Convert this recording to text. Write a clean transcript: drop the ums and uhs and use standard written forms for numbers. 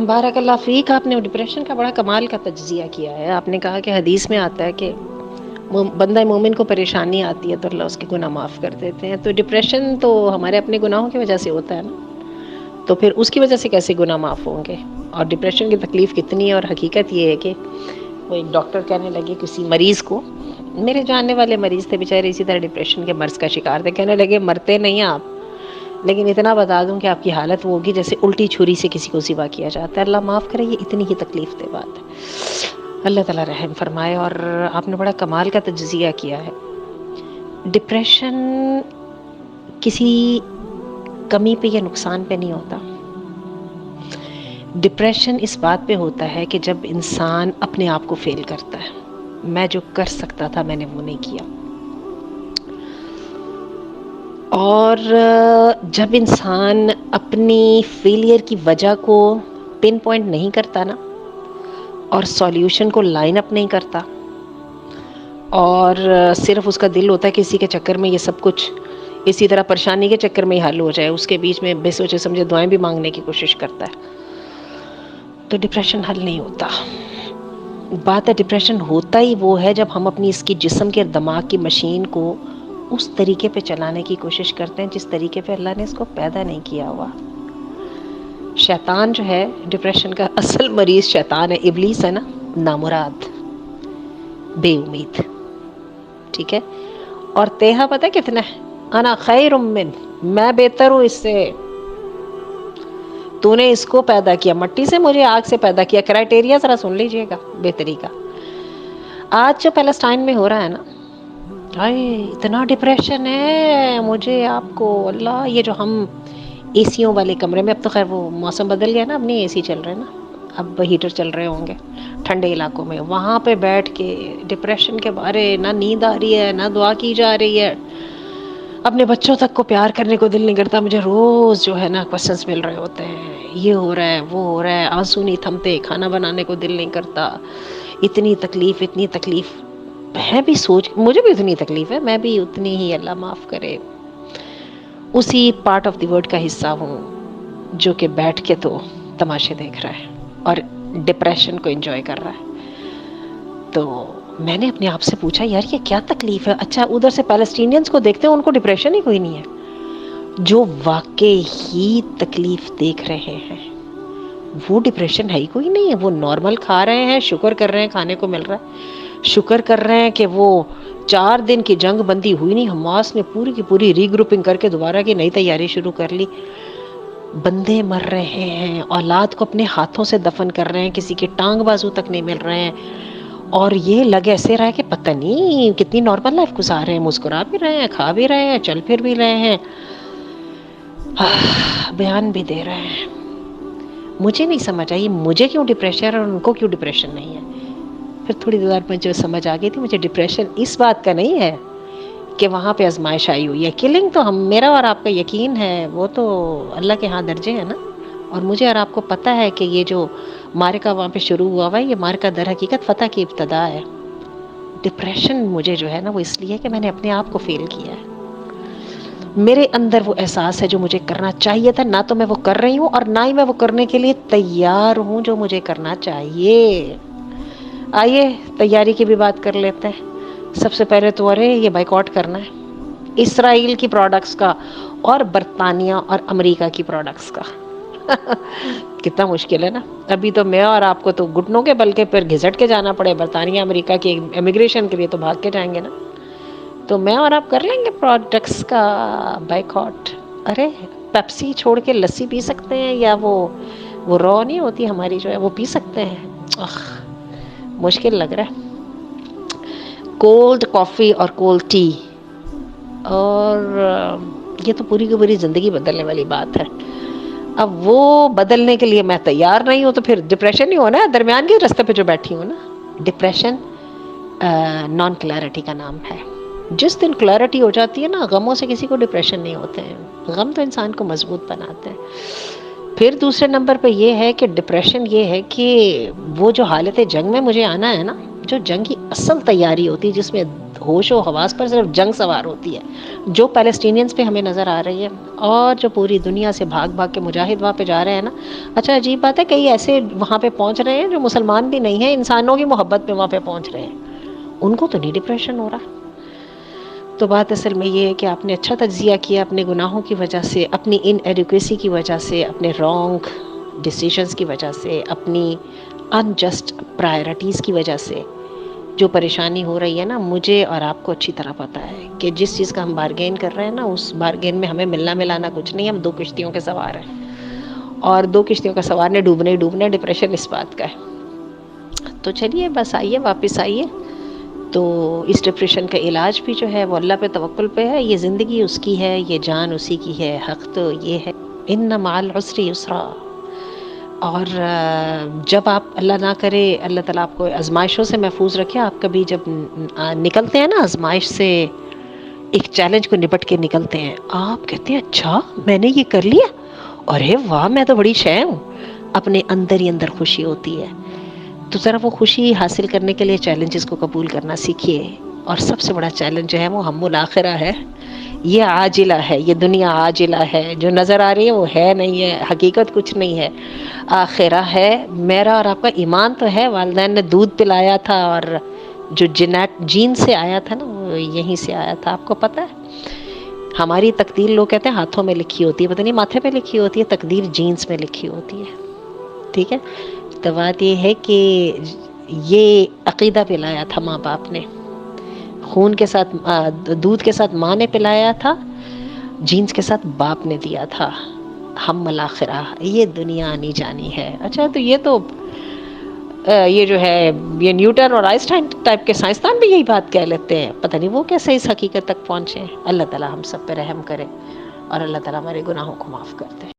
بارک اللہ فیک. آپ نے ڈپریشن کا بڑا کمال کا تجزیہ کیا ہے. آپ نے کہا کہ حدیث میں آتا ہے کہ بندہ مومن کو پریشانی آتی ہے تو اللہ اس کے گناہ معاف کر دیتے ہیں. تو ڈپریشن تو ہمارے اپنے گناہوں کی وجہ سے ہوتا ہے نا, تو پھر اس کی وجہ سے کیسے گناہ معاف ہوں گے؟ اور ڈپریشن کی تکلیف کتنی ہے. اور حقیقت یہ ہے کہ وہ ایک ڈاکٹر کہنے لگے کسی مریض کو, میرے جاننے والے مریض تھے بیچارے اسی طرح ڈپریشن کے مرض کا شکار تھے, کہنے لگے مرتے نہیں ہیں آپ, لیکن اتنا بتا دوں کہ آپ کی حالت وہ ہوگی جیسے الٹی چھری سے کسی کو ذبح کیا جاتا ہے. اللہ معاف کرے, یہ اتنی ہی تکلیف دہ بات ہے. اللہ تعالیٰ رحم فرمائے. اور آپ نے بڑا کمال کا تجزیہ کیا ہے. ڈپریشن کسی کمی پہ یا نقصان پہ نہیں ہوتا. ڈپریشن اس بات پہ ہوتا ہے کہ جب انسان اپنے آپ کو فیل کرتا ہے. میں جو کر سکتا تھا میں نے وہ نہیں کیا. اور جب انسان اپنی فیلئر کی وجہ کو پن پوائنٹ نہیں کرتا نا, اور سولیوشن کو لائن اپ نہیں کرتا, اور صرف اس کا دل ہوتا ہے کہ اسی کے چکر میں یہ سب کچھ اسی طرح پریشانی کے چکر میں ہی حل ہو جائے, اس کے بیچ میں بے سوچے سمجھے دعائیں بھی مانگنے کی کوشش کرتا ہے, تو ڈپریشن حل نہیں ہوتا. بات ہے ڈپریشن ہوتا ہی وہ ہے جب ہم اپنی اس کی جسم کے دماغ کی مشین کو اس طریقے پہ چلانے کی کوشش کرتے ہیں جس طریقے پہ اللہ نے اس کو پیدا نہیں کیا ہوا. شیطان جو ہے ڈپریشن کا اصل مریض شیطان ہے, ابلیس ہے نا, نامراد, بے امید, ٹھیک ہے. اور تیہا پتہ کتنا ہے؟ انا خیر من, میں بہتر ہوں اس سے. تو نے اس کو پیدا کیا مٹی سے, مجھے آگ سے پیدا کیا. کرائٹیریا ذرا سن لیجئے گا بہتری کا. آج جو پیلسٹائن میں ہو رہا ہے نا, اتنا ڈپریشن ہے مجھے, آپ کو اللہ, یہ جو ہم اے سیوں والے کمرے میں, اب تو خیر وہ موسم بدل گیا نا, اب نہیں اے سی چل رہے نا, اب ہیٹر چل رہے ہوں گے ٹھنڈے علاقوں میں, وہاں پہ بیٹھ کے ڈپریشن کے بارے نہ نیند آ رہی ہے نہ دعا کی جا رہی ہے. اپنے بچوں تک کو پیار کرنے کو دل نہیں کرتا. مجھے روز جو ہے نا کوسچنس مل رہے ہوتے ہیں, یہ ہو رہا ہے وہ ہو رہا ہے, آنسو نہیں تھمتے, کھانا بنانے کو دل نہیں کرتا, اتنی تکلیف اتنی تکلیف. میں بھی سوچ, مجھے بھی اتنی تکلیف ہے, میں بھی اتنی ہی, اللہ معاف کرے, اسی پارٹ آف دی ورلڈ کا حصہ ہوں جو کہ بیٹھ کے تو تماشے دیکھ رہا ہے اور ڈپریشن کو انجوائے کر رہا ہے. تو میں نے اپنے آپ سے پوچھا یار یہ کیا تکلیف ہے؟ اچھا ادھر سے پیلسٹینینز کو دیکھتے ہیں, ان کو ڈپریشن ہی کوئی نہیں ہے. جو واقعی ہی تکلیف دیکھ رہے ہیں وہ ڈپریشن ہے ہی کوئی نہیں ہے. وہ نارمل کھا رہے ہیں, شکر کر رہے ہیں کھانے کو مل رہا ہے, شکر کر رہے ہیں کہ وہ 4 دن کی جنگ بندی ہوئی نہیں, حماس نے پوری کی پوری ری گروپنگ کر کے دوبارہ کی نئی تیاری شروع کر لی. بندے مر رہے ہیں, اولاد کو اپنے ہاتھوں سے دفن کر رہے ہیں, کسی کے ٹانگ بازو تک نہیں مل رہے ہیں, اور یہ لگ ایسے رہا ہے کہ پتہ نہیں کتنی نارمل لائف گزار رہے ہیں, مسکرا بھی رہے ہیں, کھا بھی رہے ہیں, چل پھر بھی رہے ہیں, بیان بھی دے رہے ہیں. مجھے نہیں سمجھ آئی مجھے کیوں ڈپریشن ہے اور ان کو کیوں ڈپریشن نہیں ہے. پھر تھوڑی دیر بعد مجھے سمجھ آ گئی تھی مجھے ڈپریشن اس بات کا نہیں ہے کہ وہاں پہ آزمائش آئی ہوئی ہے. کلنگ تو میرا اور آپ کا یقین ہے وہ تو اللہ کے ہاں درجے ہیں نا, اور مجھے اور آپ کو پتہ ہے کہ یہ جو معرکہ وہاں پہ شروع ہوا ہوا ہے, یہ معرکہ در حقیقت فتح کی ابتدا ہے. ڈپریشن مجھے جو ہے نا وہ اس لیے کہ میں نے اپنے آپ کو فیل کیا ہے. میرے اندر وہ احساس ہے جو مجھے کرنا چاہیے تھا, نہ تو میں وہ کر رہی ہوں اور نہ ہی میں وہ کرنے کے لیے تیار ہوں جو مجھے کرنا چاہیے. آئیے تیاری کی بھی بات کر لیتے ہیں. سب سے پہلے تو یہ بائیکاٹ کرنا ہے اسرائیل کی پروڈکٹس کا اور برطانیہ اور امریکہ کی پروڈکٹس کا. کتنا مشکل ہے نا. ابھی تو میں اور آپ کو تو گھٹنوں کے بل کے پھر گھسٹ کے جانا پڑے, برطانیہ امریکہ کی امیگریشن کے لیے تو بھاگ کے جائیں گے نا. تو میں اور آپ کر لیں گے پروڈکٹس کا بائیکاٹ. ارے پیپسی چھوڑ کے لسی پی سکتے ہیں, یا وہ رو نہیں ہوتی ہماری جو ہے وہ پی سکتے ہیں. مشکل لگ رہا ہے. کولڈ کافی اور کولڈ ٹی, اور یہ تو پوری کی پوری زندگی بدلنے والی بات ہے. اب وہ بدلنے کے لیے میں تیار نہیں ہوں تو پھر ڈپریشن ہی ہونا ہے. درمیان کے راستے پہ جو بیٹھی ہوں نا, ڈپریشن نان کلیئرٹی کا نام ہے. جس دن کلیئرٹی ہو جاتی ہے نا, غموں سے کسی کو ڈپریشن نہیں ہوتے ہیں. غم تو انسان کو مضبوط بناتے ہیں. پھر دوسرے نمبر پہ یہ ہے کہ ڈپریشن یہ ہے کہ وہ جو حالت جنگ میں مجھے آنا ہے نا, جو جنگ کی اصل تیاری ہوتی ہے جس میں ہوش و حواس پر صرف جنگ سوار ہوتی ہے، جو پیلسٹینینز پہ ہمیں نظر آ رہی ہے، اور جو پوری دنیا سے بھاگ بھاگ کے مجاہد وہاں پہ جا رہے ہیں نا۔ اچھا عجیب بات ہے، کئی ایسے وہاں پہ پہنچ رہے ہیں جو مسلمان بھی نہیں ہیں، انسانوں کی محبت پہ وہاں پہ پہنچ رہے ہیں، ان کو تو نہیں ڈپریشن ہو رہا۔ تو بات اصل میں یہ ہے کہ آپ نے اچھا تجزیہ کیا اپنے گناہوں کی وجہ سے، اپنی ان ایڈیکویسی کی وجہ سے، اپنے رانگ ڈیسیژنز کی وجہ سے، اپنی ان جسٹ پرائرٹیز کی وجہ سے جو پریشانی ہو رہی ہے نا، مجھے اور آپ کو اچھی طرح پتہ ہے کہ جس چیز کا ہم بارگین کر رہے ہیں نا، اس بارگین میں ہمیں ملنا ملانا کچھ نہیں، ہم دو کشتیوں کے سوار ہیں، اور دو کشتیوں کا سوار نے ڈوبنے ہی ڈوبنا ہے، ڈپریشن اس بات کا ہے۔ تو چلیے بس آئیے، واپس آئیے۔ تو اس ڈپریشن کا علاج بھی جو ہے وہ اللہ پہ توکل پہ ہے، یہ زندگی اس کی ہے، یہ جان اسی کی ہے، حق تو یہ ہے ان مع العسر یسرا۔ اور جب آپ اللہ نہ کرے اللہ تعالیٰ آپ کو آزمائشوں سے محفوظ رکھے، آپ کبھی جب نکلتے ہیں نا آزمائش سے، ایک چیلنج کو نپٹ کے نکلتے ہیں، آپ کہتے ہیں اچھا میں نے یہ کر لیا، ارے واہ میں تو بڑی شے ہوں، اپنے اندر ہی اندر خوشی ہوتی ہے۔ تو ذرا وہ خوشی حاصل کرنے کے لیے چیلنجز کو قبول کرنا سیکھیے، اور سب سے بڑا چیلنج جو ہے وہ ہم الآخرہ ہے، یہ عاجلہ ہے، یہ دنیا عاجلہ ہے، جو نظر آ رہی ہے وہ ہے نہیں ہے، حقیقت کچھ نہیں ہے، آخرہ ہے۔ میرا اور آپ کا ایمان تو ہے، والدین نے دودھ پلایا تھا، اور جو جین سے آیا تھا نا وہ یہیں سے آیا تھا، آپ کو پتہ ہے۔ ہماری تقدیر لوگ کہتے ہیں ہاتھوں میں لکھی ہوتی ہے، پتہ نہیں ماتھے پہ لکھی ہوتی ہے، تقدیر جینز میں لکھی ہوتی ہے، ٹھیک ہے۔ تو بات یہ ہے کہ یہ عقیدہ پلایا تھا ماں باپ نے، خون کے ساتھ دودھ کے ساتھ ماں نے پلایا تھا، جینز کے ساتھ باپ نے دیا تھا، ہم الآخرہ، یہ دنیا آنی جانی ہے۔ اچھا تو یہ تو یہ جو ہے یہ نیوٹن اور آئنسٹائن ٹائپ کے سائنسدان بھی یہی بات کہہ لیتے ہیں، پتہ نہیں وہ کیسے اس حقیقت تک پہنچے ہیں۔ اللہ تعالیٰ ہم سب پہ رحم کرے، اور اللہ تعالیٰ ہمارے گناہوں کو معاف کر دے۔